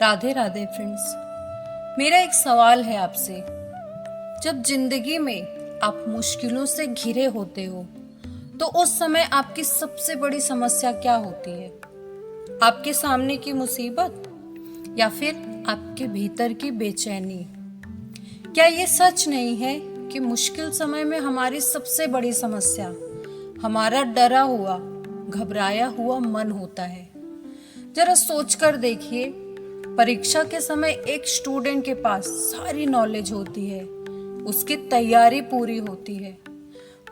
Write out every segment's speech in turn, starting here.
Radhe Radhe friends. मेरा एक सवाल है आपसे। जब जिंदगी में आप मुश्किलों से घिरे होते हो तो उस समय आपकी सबसे बड़ी समस्या क्या होती है? आपके सामने की मुसीबत या फिर आपके भीतर की बेचैनी? क्या ये सच नहीं है कि मुश्किल समय में हमारी सबसे बड़ी समस्या हमारा डरा हुआ, घबराया हुआ मन होता है? जरा सोचकर देखिए। परीक्षा के समय एक स्टूडेंट के पास सारी नॉलेज होती है, उसकी तैयारी पूरी होती है,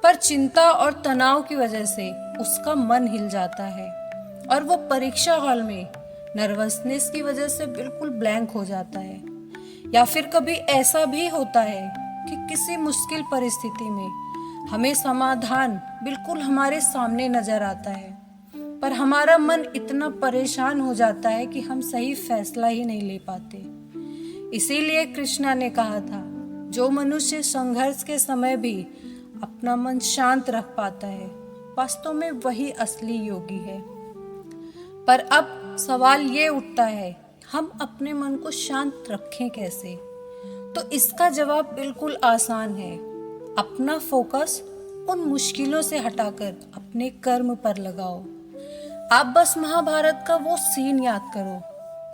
पर चिंता और तनाव की वजह से उसका मन हिल जाता है और वो परीक्षा हॉल में नर्वसनेस की वजह से बिल्कुल ब्लैंक हो जाता है। या फिर कभी ऐसा भी होता है कि किसी मुश्किल परिस्थिति में हमें समाधान बिल्कुल हमारे सामने नजर आता है, पर हमारा मन इतना परेशान हो जाता है कि हम सही फैसला ही नहीं ले पाते। इसीलिए कृष्णा ने कहा था, जो मनुष्य संघर्ष के समय भी अपना मन शांत रख पाता है, वास्तव में वही असली योगी है। पर अब सवाल ये उठता है, हम अपने मन को शांत रखें कैसे? तो इसका जवाब बिल्कुल आसान है। अपना फोकस उन मुश्किलों से हटाकर अपने कर्म पर लगाओ। आप बस महाभारत का वो सीन याद करो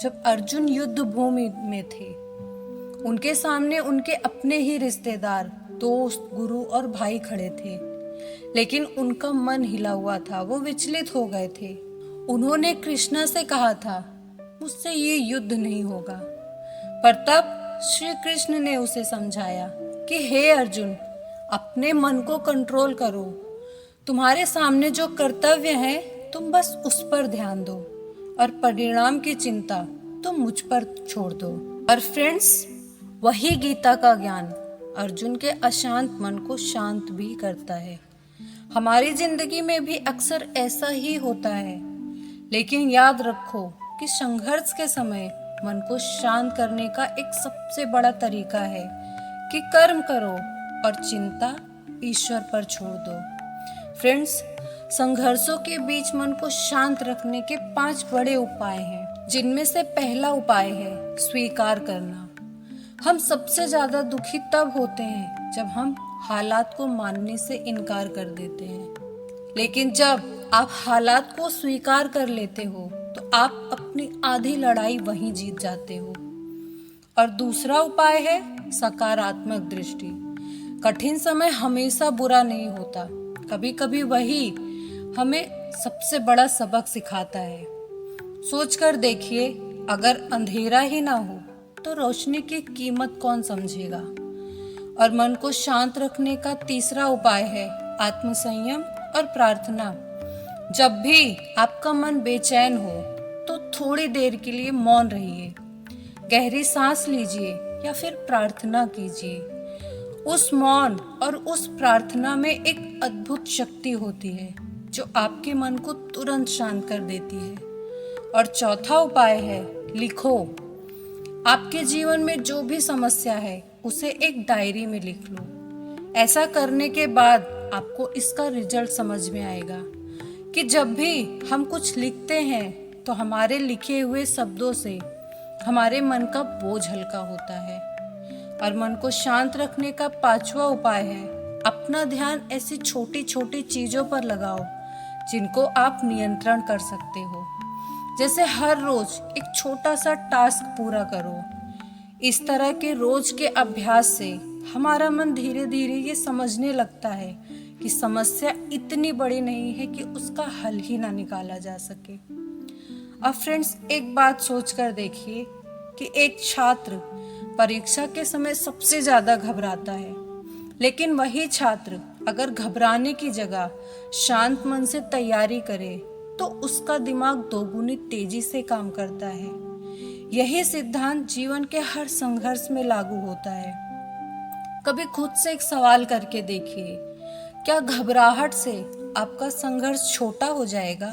जब अर्जुन युद्ध भूमि में थे। उनके सामने उनके अपने ही रिश्तेदार, दोस्त, गुरु और भाई खड़े थे, लेकिन उनका मन हिला हुआ था, वो विचलित हो गए थे। उन्होंने कृष्णा से कहा था, मुझसे ये युद्ध नहीं होगा। पर तब श्री कृष्ण ने उसे समझाया कि हे अर्जुन, अपने मन को कंट्रोल करो। तुम्हारे सामने जो कर्तव्य है तुम बस उस पर ध्यान दो और परिणाम की चिंता तुम मुझ पर छोड़ दो। और फ्रेंड्स, वही गीता का ज्ञान अर्जुन के अशांत मन को शांत भी करता है। हमारी जिंदगी में भी अक्सर ऐसा ही होता है, लेकिन याद रखो कि संघर्ष के समय मन को शांत करने का एक सबसे बड़ा तरीका है कि कर्म करो और चिंता ईश्वर पर छोड़ दो। फ्रेंड्स, संघर्षों के बीच मन को शांत रखने के 5 बड़े उपाय हैं, जिनमें से पहला उपाय है स्वीकार करना। हम सबसे ज्यादा दुखी तब होते हैं जब हम हालात को मानने से इनकार कर देते हैं, लेकिन जब आप हालात को स्वीकार कर लेते हो तो आप अपनी आधी लड़ाई वहीं जीत जाते हो। और दूसरा उपाय है सकारात्मक दृष्टि। कठिन समय हमेशा बुरा नहीं होता, कभी कभी वही हमें सबसे बड़ा सबक सिखाता है। सोचकर देखिए, अगर अंधेरा ही ना हो तो रोशनी की कीमत कौन समझेगा? और मन को शांत रखने का तीसरा उपाय है आत्मसंयम और प्रार्थना। जब भी आपका मन बेचैन हो तो थोड़ी देर के लिए मौन रहिए, गहरी सांस लीजिए या फिर प्रार्थना कीजिए। उस मौन और उस प्रार्थना में एक अद्भुत शक्ति होती है जो आपके मन को तुरंत शांत कर देती है। और चौथा उपाय है लिखो। आपके जीवन में जो भी समस्या है उसे एक डायरी में लिख लो। ऐसा करने के बाद आपको इसका रिजल्ट समझ में आएगा कि जब भी हम कुछ लिखते हैं तो हमारे लिखे हुए शब्दों से हमारे मन का बोझ हल्का होता है। और मन को शांत रखने का 5वां उपाय है अपना ध्यान ऐसी छोटी छोटी चीजों पर लगाओ जिनको आप नियंत्रण कर सकते हो। जैसे हर रोज एक छोटा सा टास्क पूरा करो। इस तरह के रोज के अभ्यास से हमारा मन धीरे धीरे ये समझने लगता है कि समस्या इतनी बड़ी नहीं है कि उसका हल ही ना निकाला जा सके। अब फ्रेंड्स, एक बात सोचकर देखिए कि एक छात्र परीक्षा के समय सबसे ज्यादा घबराता है, लेकिन वही छात्र अगर घबराने की जगह शांत मन से तैयारी करे तो उसका दिमाग दोगुनी तेजी से काम करता है। यही सिद्धांत जीवन के हर संघर्ष में लागू होता है। कभी खुद से एक सवाल करके देखिए, क्या घबराहट से आपका संघर्ष छोटा हो जाएगा?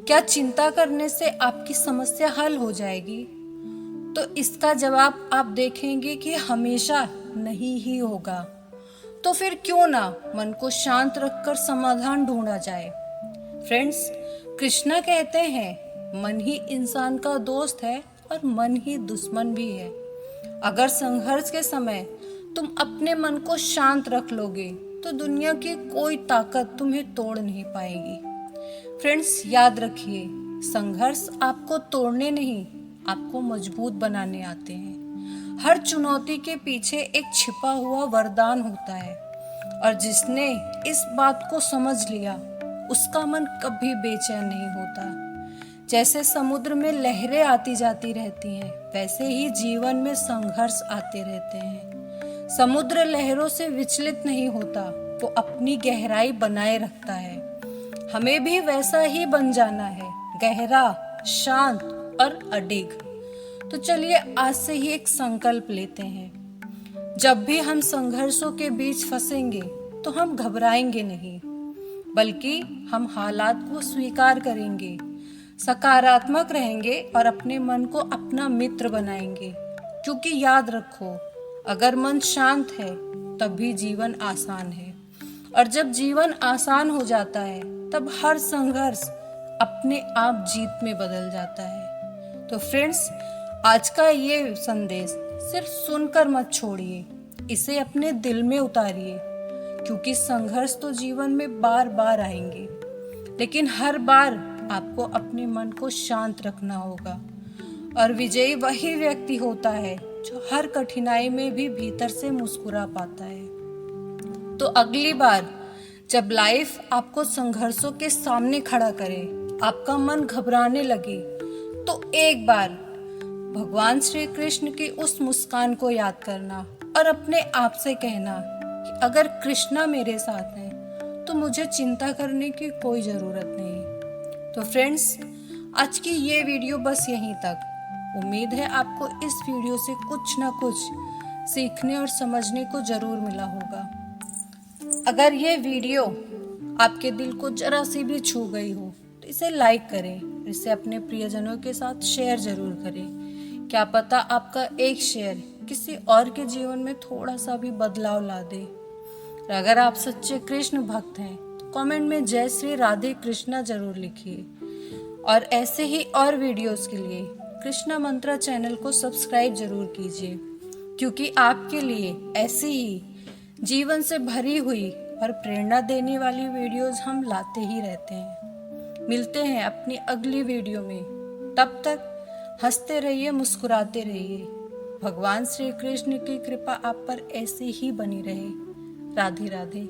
क्या चिंता करने से आपकी समस्या हल हो जाएगी? तो इसका जवाब आप देखेंगे कि हमेशा नहीं ही होगा। तो फिर क्यों ना मन को शांत रखकर समाधान ढूंढा जाए। फ्रेंड्स, कृष्णा कहते हैं, मन ही इंसान का दोस्त है और मन ही दुश्मन भी है। अगर संघर्ष के समय तुम अपने मन को शांत रख लोगे तो दुनिया की कोई ताकत तुम्हें तोड़ नहीं पाएगी। फ्रेंड्स, याद रखिए, संघर्ष आपको तोड़ने नहीं, आपको मजबूत बनाने आते हैं। हर चुनौती के पीछे एक छिपा हुआ वरदान होता है और जिसने इस बात को समझ लिया उसका मन कभी बेचैन नहीं होता। जैसे समुद्र में लहरें आती जाती रहती हैं, वैसे ही जीवन में संघर्ष आते रहते हैं। समुद्र लहरों से विचलित नहीं होता, वो अपनी गहराई बनाए रखता है। हमें भी वैसा ही बन जाना है, गहरा, शांत और अडिग। तो चलिए आज से ही एक संकल्प लेते हैं। जब भी हम संघर्षों के बीच फंसेंगे तो हम घबराएंगे नहीं, बल्कि हम हालात को स्वीकार करेंगे, सकारात्मक रहेंगे और अपने मन को अपना मित्र बनाएंगे। क्योंकि याद रखो, अगर मन शांत है तभी जीवन आसान है, और जब जीवन आसान हो जाता है तब हर संघर्ष अपने आप जीत में बदल जाता है। तो फ्रेंड्स, आज का ये संदेश सिर्फ सुनकर मत छोड़िए, इसे अपने दिल में उतारिए। क्योंकि संघर्ष तो जीवन में बार बार आएंगे, लेकिन हर बार आपको अपने मन को शांत रखना होगा। और विजयी वही व्यक्ति होता है जो हर कठिनाई में भी भीतर से मुस्कुरा पाता है। तो अगली बार जब लाइफ आपको संघर्षों के सामने खड़ा करे, आपका मन घबराने लगे, तो एक बार भगवान श्री कृष्ण की उस मुस्कान को याद करना और अपने आप से कहना कि अगर कृष्णा मेरे साथ हैं तो मुझे चिंता करने की कोई ज़रूरत नहीं। तो फ्रेंड्स, आज की ये वीडियो बस यहीं तक। उम्मीद है आपको इस वीडियो से कुछ ना कुछ सीखने और समझने को ज़रूर मिला होगा। अगर ये वीडियो आपके दिल को जरा सी भी छू गई हो तो इसे लाइक करें, इसे अपने प्रियजनों के साथ शेयर ज़रूर करें। क्या पता आपका एक शेयर किसी और के जीवन में थोड़ा सा भी बदलाव ला दे। और अगर आप सच्चे कृष्ण भक्त हैं तो कमेंट में जय श्री राधे कृष्णा जरूर लिखिए। और ऐसे ही और वीडियोस के लिए कृष्णा मंत्रा चैनल को सब्सक्राइब जरूर कीजिए, क्योंकि आपके लिए ऐसी ही जीवन से भरी हुई और प्रेरणा देने वाली वीडियोस हम लाते ही रहते हैं। मिलते हैं अपनी अगली वीडियो में, तब तक हंसते रहिए, मुस्कुराते रहिए। भगवान श्री कृष्ण की कृपा आप पर ऐसे ही बनी रहे। राधे राधे।